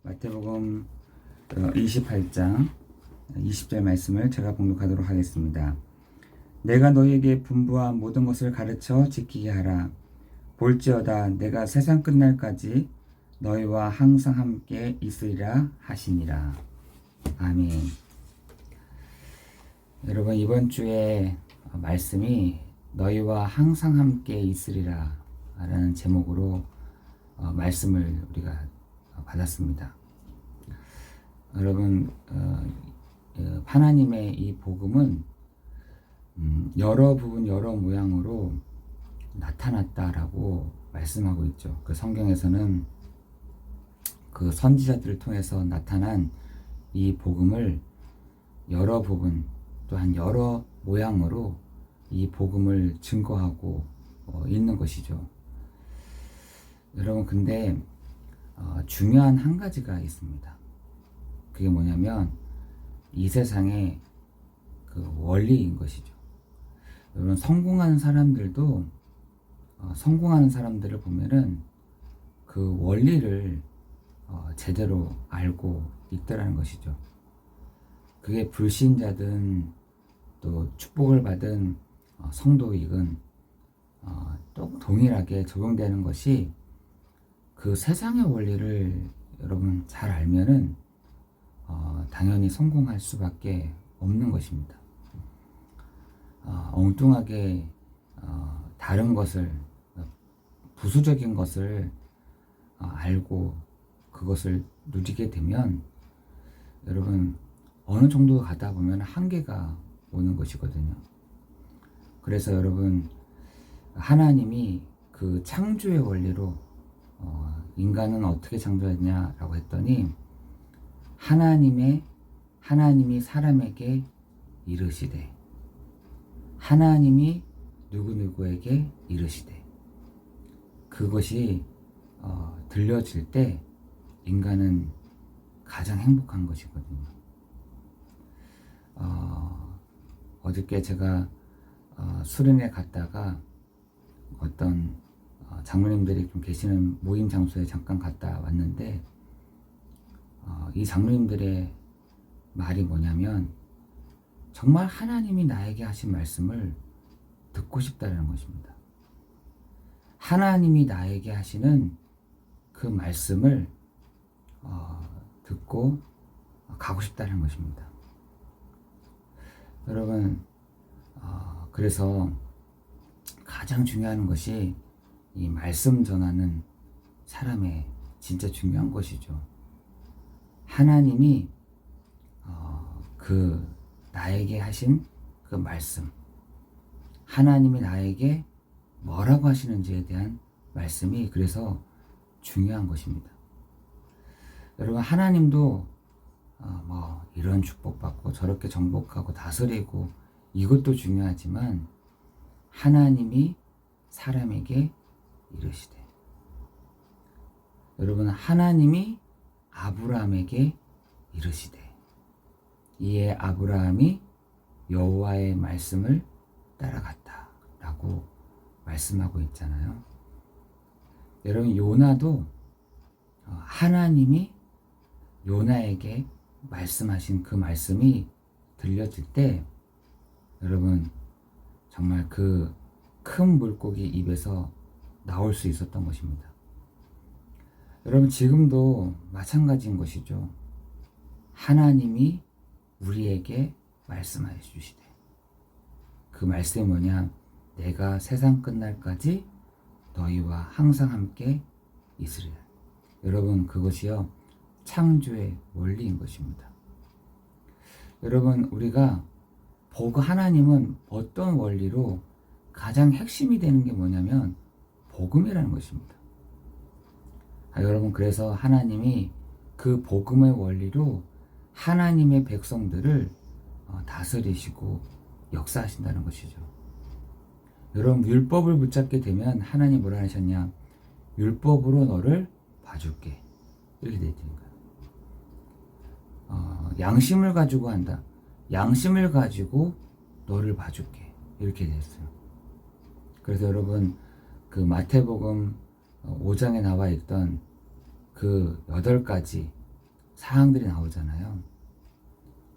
마태복음 28장 20절 말씀을 제가 봉독하도록 하겠습니다. 내가 너희에게 분부한 모든 것을 가르쳐 지키게 하라. 볼지어다 내가 세상 끝날까지 너희와 항상 함께 있으리라 하시니라. 아멘. 여러분, 이번 주에 말씀이 너희와 항상 함께 있으리라 라는 제목으로 말씀을 우리가 받았습니다. 여러분, 하나님의 이 복음은 여러 부분 여러 모양으로 나타났다라고 말씀하고 있죠. 그 성경에서는 그 선지자들을 통해서 나타난 이 복음을 여러 부분 또한 여러 모양으로 이 복음을 증거하고 있는 것이죠. 여러분, 근데 중요한 한 가지가 있습니다. 그게 뭐냐면 이 세상의 그 원리인 것이죠. 여러분, 성공하는 사람들도 성공하는 사람들을 보면은 그 원리를 제대로 알고 있더라는 것이죠. 그게 불신자든 또 축복을 받은 성도이건 또 동일하게 적용되는 것이 그 세상의 원리를 여러분 잘 알면은 당연히 성공할 수밖에 없는 것입니다. 엉뚱하게 다른 것을, 부수적인 것을 알고 그것을 누리게 되면 여러분 어느 정도 가다 보면 한계가 오는 것이거든요. 그래서 여러분, 하나님이 그 창조의 원리로 인간은 어떻게 창조했냐라고 했더니 하나님이 사람에게 이르시되 하나님이 누구누구에게 이르시되 그것이 들려질 때 인간은 가장 행복한 것이거든요. 어저께 제가 수련회 갔다가 어떤 장로님들이 좀 계시는 모임 장소에 잠깐 갔다 왔는데 이 장로님들의 말이 뭐냐면 정말 하나님이 나에게 하신 말씀을 듣고 싶다는 것입니다. 하나님이 나에게 하시는 그 말씀을 듣고 가고 싶다는 것입니다. 여러분, 그래서 가장 중요한 것이 이 말씀 전하는 사람의 진짜 중요한 것이죠. 하나님이 그 나에게 하신 그 말씀, 하나님이 나에게 뭐라고 하시는지에 대한 말씀이 그래서 중요한 것입니다. 여러분, 하나님도 이런 축복받고 저렇게 정복하고 다스리고 이것도 중요하지만 하나님이 사람에게 이르시되, 여러분, 하나님이 아브라함에게 이르시되 이에 아브라함이 여호와의 말씀을 따라갔다 라고 말씀하고 있잖아요. 여러분, 요나도 하나님이 요나에게 말씀하신 그 말씀이 들려질 때 여러분 정말 그 큰 물고기 입에서 나올 수 있었던 것입니다. 여러분, 지금도 마찬가지인 것이죠. 하나님이 우리에게 말씀하여 주시되 그 말씀이 뭐냐? 내가 세상 끝날까지 너희와 항상 함께 있으리라. 여러분, 그것이요 창조의 원리인 것입니다. 여러분, 우리가 하나님은 어떤 원리로 가장 핵심이 되는 게 뭐냐면 복음이라는 것입니다. 여러분, 그래서 하나님이 그 복음의 원리로 하나님의 백성들을 다스리시고 역사하신다는 것이죠. 여러분, 율법을 붙잡게 되면 하나님 뭐라 하셨냐? 율법으로 너를 봐줄게, 이렇게 되어 있는 거예요. 양심을 가지고 한다. 양심을 가지고 너를 봐줄게, 이렇게 되었어요. 그래서 여러분, 그 마태복음 5장에 나와 있던 그 8가지 사항들이 나오잖아요.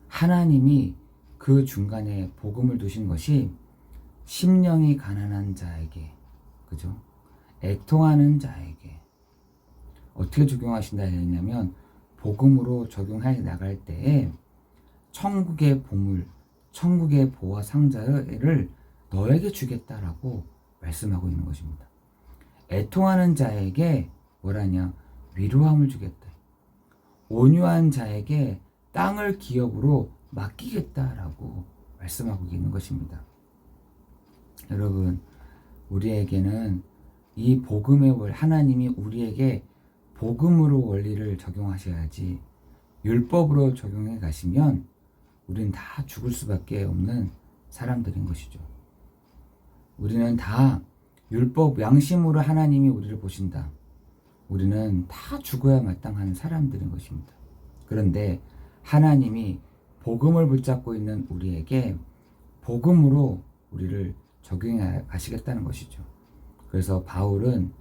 하나님이 그 중간에 복음을 두신 것이 심령이 가난한 자에게, 그죠? 애통하는 자에게 어떻게 적용하신다 했냐면, 복음으로 적용해 나갈 때에 천국의 보물, 천국의 보화 상자를 너에게 주겠다라고 말씀하고 있는 것입니다. 애통하는 자에게 뭐라냐? 위로함을 주겠다. 온유한 자에게 땅을 기업으로 맡기겠다라고 말씀하고 있는 것입니다. 여러분, 우리에게는 이 복음의 원리, 하나님이 우리에게 복음으로 원리를 적용하셔야지, 율법으로 적용해 가시면 우리는 다 죽을 수밖에 없는 사람들인 것이죠. 우리는 다 율법, 양심으로 하나님이 우리를 보신다. 우리는 다 죽어야 마땅한 사람들인 것입니다. 그런데 하나님이 복음을 붙잡고 있는 우리에게 복음으로 우리를 적용해 가시겠다는 것이죠. 그래서 바울은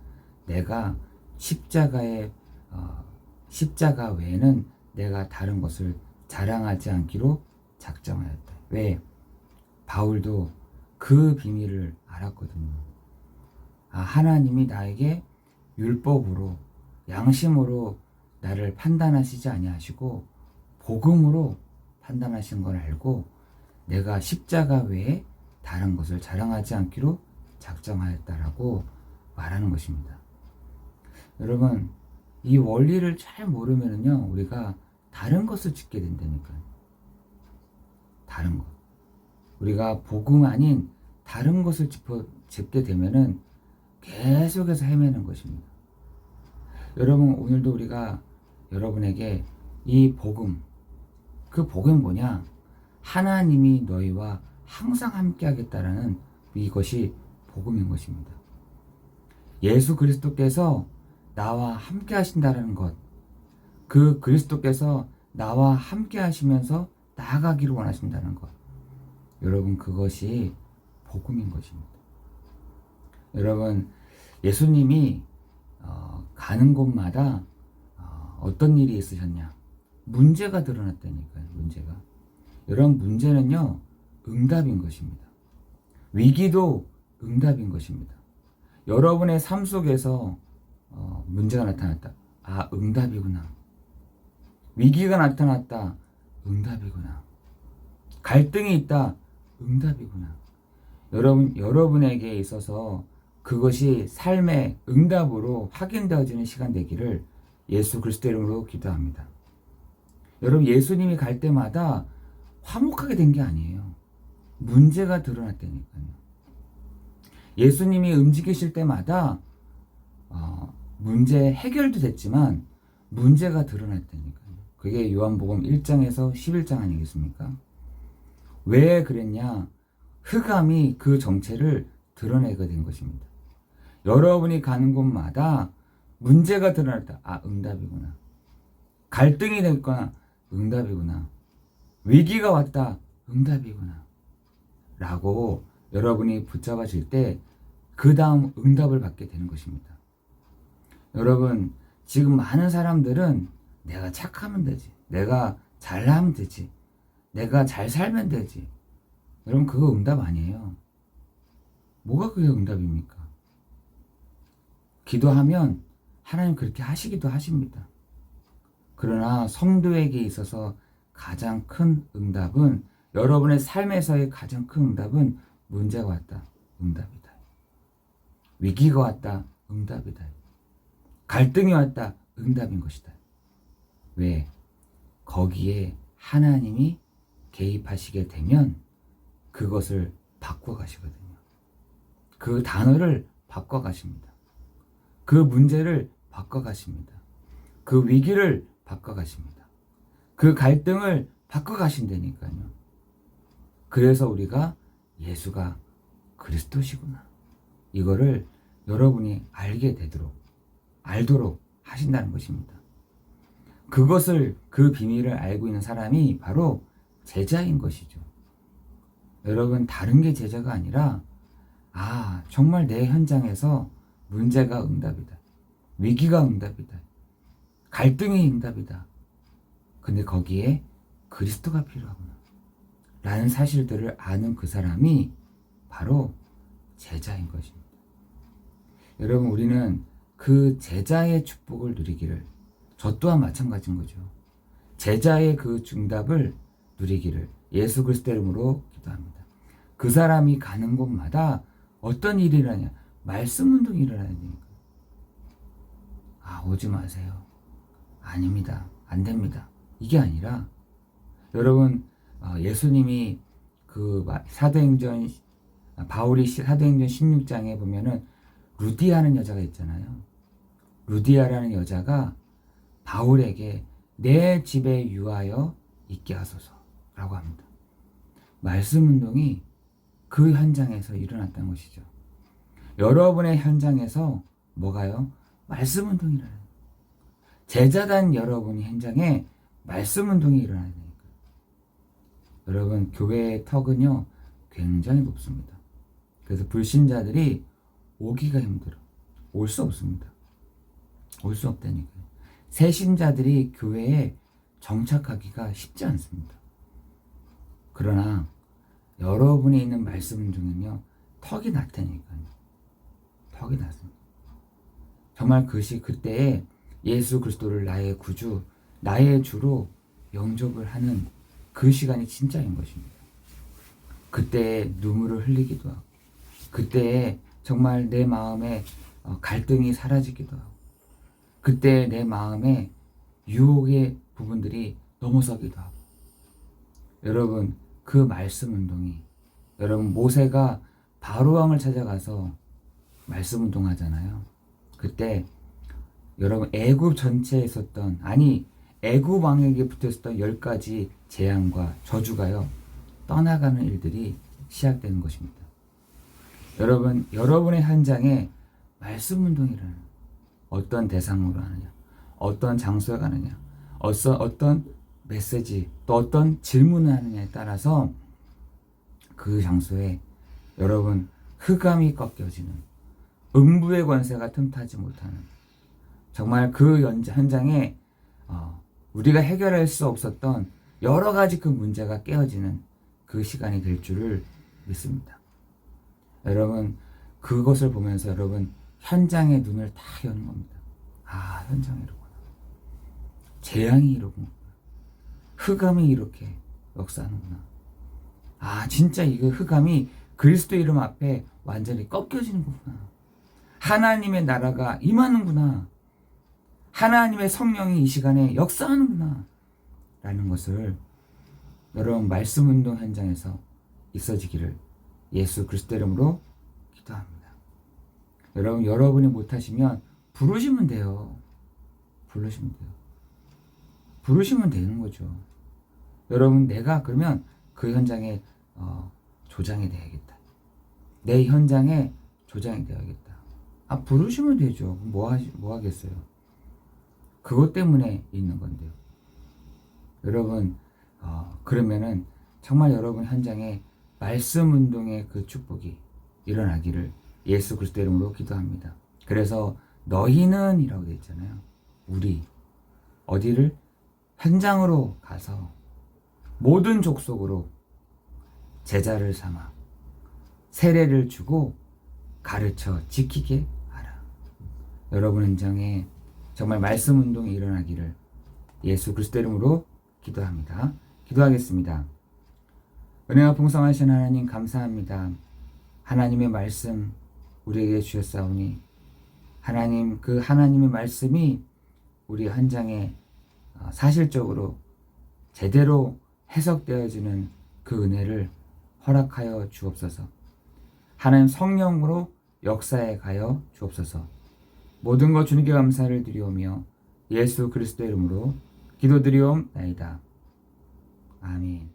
내가 십자가 외에는 내가 다른 것을 자랑하지 않기로 작정하였다. 왜? 바울도 그 비밀을 알았거든요. 하나님이 나에게 율법으로, 양심으로 나를 판단하시지 아니하시고 복음으로 판단하신 걸 알고 내가 십자가 외에 다른 것을 자랑하지 않기로 작정하였다라고 말하는 것입니다. 여러분, 이 원리를 잘 모르면은요, 우리가 다른 것을 짓게 된다니까요. 다른 것. 우리가 복음 아닌 다른 것을 짚게 되면은 계속해서 헤매는 것입니다. 여러분, 오늘도 우리가 여러분에게 이 복음, 그 복음이 뭐냐? 하나님이 너희와 항상 함께 하겠다라는 이것이 복음인 것입니다. 예수 그리스도께서 나와 함께 하신다라는 것, 그 그리스도께서 나와 함께 하시면서 나아가기를 원하신다는 것, 여러분, 그것이 복음인 것입니다. 여러분, 예수님이 가는 곳마다 어떤 일이 있으셨냐? 문제가 드러났다니까요. 문제가. 여러분, 문제는요, 응답인 것입니다. 위기도 응답인 것입니다. 여러분의 삶 속에서 문제가 나타났다. 응답이구나. 위기가 나타났다. 응답이구나. 갈등이 있다. 응답이구나. 여러분에게 있어서 그것이 삶의 응답으로 확인되어지는 시간 되기를 예수 그리스도 이름으로 기도합니다. 여러분, 예수님이 갈 때마다 화목하게 된 게 아니에요. 문제가 드러났다니까요. 예수님이 움직이실 때마다 문제 해결도 됐지만 문제가 드러났다니까요. 그게 요한복음 1장에서 11장 아니겠습니까? 왜 그랬냐? 흑암이 그 정체를 드러내게 된 것입니다. 여러분이 가는 곳마다 문제가 드러났다. 응답이구나. 갈등이 됐거나 응답이구나. 위기가 왔다. 응답이구나. 라고 여러분이 붙잡아질 때 그 다음 응답을 받게 되는 것입니다. 여러분, 지금 많은 사람들은 내가 착하면 되지. 내가 잘하면 되지. 내가 잘 살면 되지. 여러분, 그거 응답 아니에요. 뭐가 그게 응답입니까? 기도하면 하나님 그렇게 하시기도 하십니다. 그러나 성도에게 있어서 가장 큰 응답은, 여러분의 삶에서의 가장 큰 응답은 문제가 왔다. 응답이다. 위기가 왔다. 응답이다. 갈등이 왔다. 응답인 것이다. 왜? 거기에 하나님이 개입하시게 되면 그것을 바꿔가시거든요. 그 단어를 바꿔가십니다. 그 문제를 바꿔가십니다. 그 위기를 바꿔가십니다. 그 갈등을 바꿔가신다니까요. 그래서 우리가 예수가 그리스도시구나, 이거를 여러분이 알도록 하신다는 것입니다. 그 비밀을 알고 있는 사람이 바로 제자인 것이죠. 여러분, 다른 게 제자가 아니라, 정말 내 현장에서 문제가 응답이다. 위기가 응답이다. 갈등이 응답이다. 근데 거기에 그리스도가 필요하구나 라는 사실들을 아는 그 사람이 바로 제자인 것입니다. 여러분, 우리는 그 제자의 축복을 누리기를, 저 또한 마찬가지인 거죠. 제자의 그 응답을 누리기를 예수 그리스도의 이름으로 기도합니다. 그 사람이 가는 곳마다 어떤 일이 일어나냐? 말씀 운동이 일어나야 되니까. 오지 마세요. 아닙니다. 안 됩니다. 이게 아니라, 여러분, 예수님이 그 사도행전, 바울이 사도행전 16장에 보면은 루디아라는 여자가 있잖아요. 루디아라는 여자가 바울에게 내 집에 유하여 있게 하소서라고 합니다. 말씀 운동이 그 현장에서 일어났다는 것이죠. 여러분의 현장에서 뭐가요? 말씀 운동이 일어나요. 제자단 여러분의 현장에 말씀 운동이 일어나야 되니까. 여러분, 교회의 턱은요 굉장히 높습니다. 그래서 불신자들이 오기가 힘들어. 올 수 없습니다. 올 수 없다니까요. 새 신자들이 교회에 정착하기가 쉽지 않습니다. 그러나 여러분이 있는 말씀 중에는요 턱이 낮다니까요. 턱이 낮습니다. 정말 그때에 예수 그리스도를 나의 구주, 나의 주로 영접을 하는 그 시간이 진짜인 것입니다. 그때에 눈물을 흘리기도 하고, 그때에 정말 내 마음에 갈등이 사라지기도 하고, 그때 내 마음에 유혹의 부분들이 넘어서기도 하고. 여러분, 그 말씀 운동이, 여러분, 모세가 바로왕을 찾아가서 말씀 운동하잖아요. 그때 여러분, 애굽 전체에 있었던, 애굽 왕에게 붙어있었던 10가지 재앙과 저주가요 떠나가는 일들이 시작되는 것입니다. 여러분, 여러분의 현장에 말씀 운동이라는, 어떤 대상으로 하느냐, 어떤 장소에 가느냐, 어떤 메시지, 또 어떤 질문을 하느냐에 따라서 그 장소에 여러분 흑암이 꺾여지는, 음부의 권세가 틈타지 못하는, 정말 그 현장에 우리가 해결할 수 없었던 여러 가지 그 문제가 깨어지는 그 시간이 될 줄을 믿습니다. 여러분, 그것을 보면서 여러분 현장의 눈을 다 여는 겁니다. 현장이 이러구나. 재앙이 이러구나. 흑암이 이렇게 역사하는구나. 진짜 이거 흑암이 그리스도 이름 앞에 완전히 꺾여지는 거구나. 하나님의 나라가 임하는구나. 하나님의 성령이 이 시간에 역사하는구나. 라는 것을 여러분 말씀 운동 현장에서 있어지기를 예수 그리스도 이름으로 기도합니다. 여러분, 여러분이 못하시면 부르시면 돼요. 부르시면 돼요. 부르시면 되는 거죠. 여러분, 내가 그러면 그 현장에 조장이 돼야겠다. 내 현장에 조장이 되어야겠다. 부르시면 되죠. 뭐 하겠어요? 그것 때문에 있는 건데요. 여러분, 그러면은 정말 여러분 현장에 말씀 운동의 그 축복이 일어나기를 예수 그리스도 이름으로 기도합니다. 그래서 너희는 이라고 되어 있잖아요. 우리 어디를 현장으로 가서 모든 족속으로 제자를 삼아 세례를 주고 가르쳐 지키게 하라. 여러분 현장에 정말 말씀 운동이 일어나기를 예수 그리스도 이름으로 기도합니다. 기도하겠습니다. 은혜가 풍성하신 하나님, 감사합니다. 하나님의 말씀 우리에게 주셨사오니 하나님, 그 하나님의 말씀이 우리 현장에 사실적으로 제대로 해석되어지는 그 은혜를 허락하여 주옵소서. 하나님 성령으로 역사에 가여 주옵소서. 모든 것 주님께 감사를 드리오며 예수 그리스도 이름으로 기도드리옵나이다. 아멘.